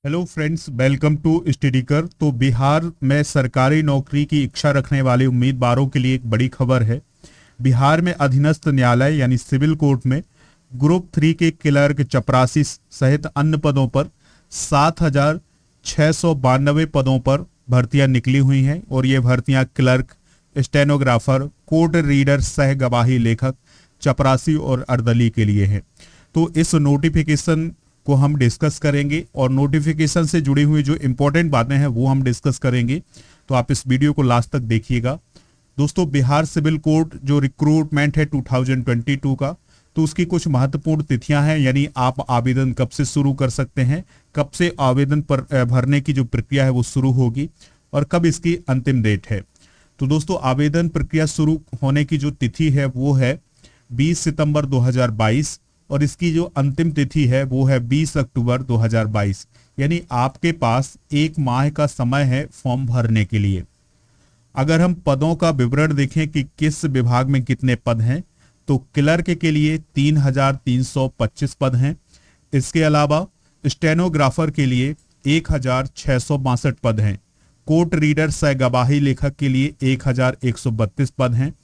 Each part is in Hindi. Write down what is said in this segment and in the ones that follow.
हेलो फ्रेंड्स, वेलकम टू स्टडीकर। तो बिहार में सरकारी नौकरी की इच्छा रखने वाले उम्मीदवारों के लिए एक बड़ी खबर है। बिहार में अधीनस्थ न्यायालय यानी सिविल कोर्ट में ग्रुप 3 के क्लर्क, चपरासी सहित अन्य पदों पर 7,692 पदों पर भर्तियां निकली हुई हैं और ये भर्तियां क्लर्क, स्टेनोग्राफर, कोर्ट रीडर सह गवाही लेखक, चपरासी और अर्दली के लिए हैं। तो इस नोटिफिकेशन को हम डिस्कस करेंगे और नोटिफिकेशन से जुड़ी हुई जो इंपॉर्टेंट बातें हैं वो हम डिस्कस करेंगे। तो आप इस वीडियो को लास्ट तक देखिएगा। दोस्तों, बिहार सिविल कोर्ट जो रिक्रूटमेंट है 2022 का, तो उसकी कुछ महत्वपूर्ण तिथियां हैं, यानी आप आवेदन कब से शुरू कर सकते हैं, कब से आवेदन पर भरने की जो प्रक्रिया है वो शुरू होगी और कब इसकी अंतिम डेट है। तो दोस्तों, आवेदन प्रक्रिया शुरू होने की जो तिथि है वो है 20 सितंबर 2022 और इसकी जो अंतिम तिथि है वो है 20 अक्टूबर 2022। यानी आपके पास एक माह का समय है फॉर्म भरने के लिए। अगर हम पदों का विवरण देखें कि किस विभाग में कितने पद हैं, तो क्लर्क के लिए 3,325 पद हैं। इसके अलावा स्टेनोग्राफर के लिए 1,662 पद हैं। कोर्ट रीडर सह गवाही लेखक के लिए 1,132 पद हैं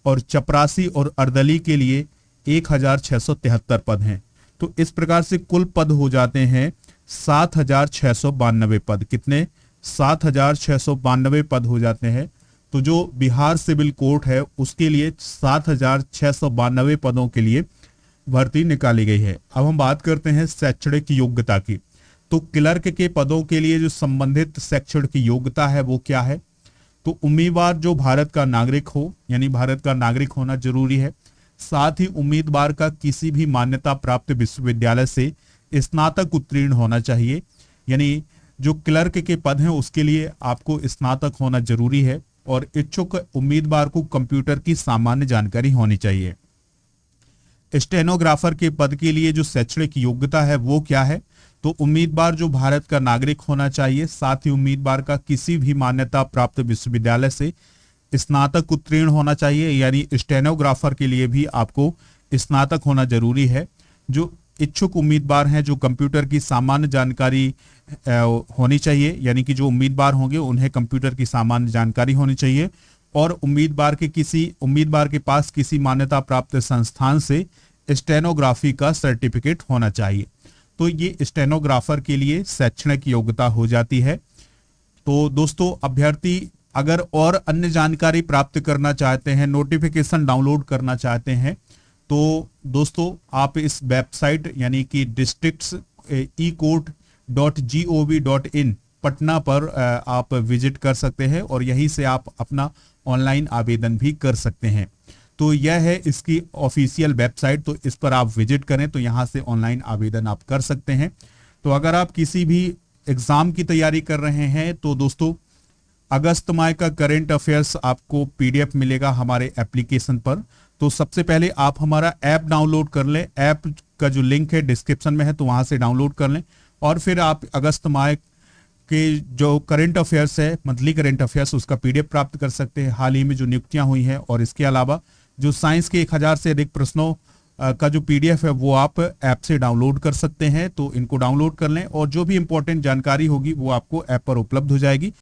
और चपरासी और अर्दली के लिए 1,673 पद हैं। तो इस प्रकार से कुल पद हो जाते हैं 7,692 पद। कितने? 7,692 पद हो जाते हैं। तो जो बिहार सिविल कोर्ट है उसके लिए 7,692 पदों के लिए भर्ती निकाली गई है। अब हम बात करते हैं शैक्षणिक योग्यता की। तो क्लर्क के पदों के लिए जो संबंधित शैक्षणिक योग्यता है वो क्या है? तो उम्मीदवार जो भारत का नागरिक हो, यानी भारत का नागरिक होना जरूरी है। साथ ही उम्मीदवार का किसी भी मान्यता प्राप्त विश्वविद्यालय से स्नातक उत्तीर्ण होना चाहिए। यानी जो क्लर्क के पद हैं उसके लिए आपको स्नातक होना जरूरी है और इच्छुक उम्मीदवार को कंप्यूटर की सामान्य जानकारी होनी चाहिए। स्टेनोग्राफर के पद के लिए जो शैक्षणिक योग्यता है वो क्या है? तो उम्मीदवार जो भारत का नागरिक होना चाहिए, साथ ही उम्मीदवार का किसी भी मान्यता प्राप्त विश्वविद्यालय से स्नातक उत्तीर्ण होना चाहिए। यानी स्टेनोग्राफर के लिए भी आपको स्नातक होना जरूरी है। जो इच्छुक उम्मीदवार हैं, जो कंप्यूटर की सामान्य जानकारी होनी चाहिए, यानी कि जो उम्मीदवार होंगे उन्हें कंप्यूटर की सामान्य जानकारी होनी चाहिए और उम्मीदवार के पास किसी मान्यता प्राप्त संस्थान से स्टेनोग्राफी का सर्टिफिकेट होना चाहिए। तो ये स्टेनोग्राफर के लिए शैक्षणिक योग्यता हो जाती है। तो दोस्तों, अभ्यर्थी अगर और अन्य जानकारी प्राप्त करना चाहते हैं, नोटिफिकेशन डाउनलोड करना चाहते हैं, तो दोस्तों आप इस वेबसाइट यानी कि districts.ecourt.gov.in पटना पर आप विजिट कर सकते हैं और यहीं से आप अपना ऑनलाइन आवेदन भी कर सकते हैं। तो यह है इसकी ऑफिशियल वेबसाइट, तो इस पर आप विजिट करें तो यहाँ से ऑनलाइन आवेदन आप कर सकते हैं। तो अगर आप किसी भी एग्जाम की तैयारी कर रहे हैं तो दोस्तों, अगस्त माह का करंट अफेयर्स आपको पीडीएफ मिलेगा हमारे एप्लीकेशन पर। तो सबसे पहले आप हमारा ऐप डाउनलोड कर लें। ऐप का जो लिंक है डिस्क्रिप्शन में है, तो वहां से डाउनलोड कर लें और फिर आप अगस्त माह के जो करंट अफेयर्स है, मंथली करंट अफेयर्स, उसका पीडीएफ प्राप्त कर सकते हैं। हाल ही में जो नियुक्तियां हुई हैं और इसके अलावा जो साइंस के 1,000 से अधिक प्रश्नों का जो पीडीएफ है वो आप ऐप से डाउनलोड कर सकते हैं। तो इनको डाउनलोड कर लें और जो भी इंपॉर्टेंट जानकारी होगी वो आपको ऐप पर उपलब्ध हो जाएगी।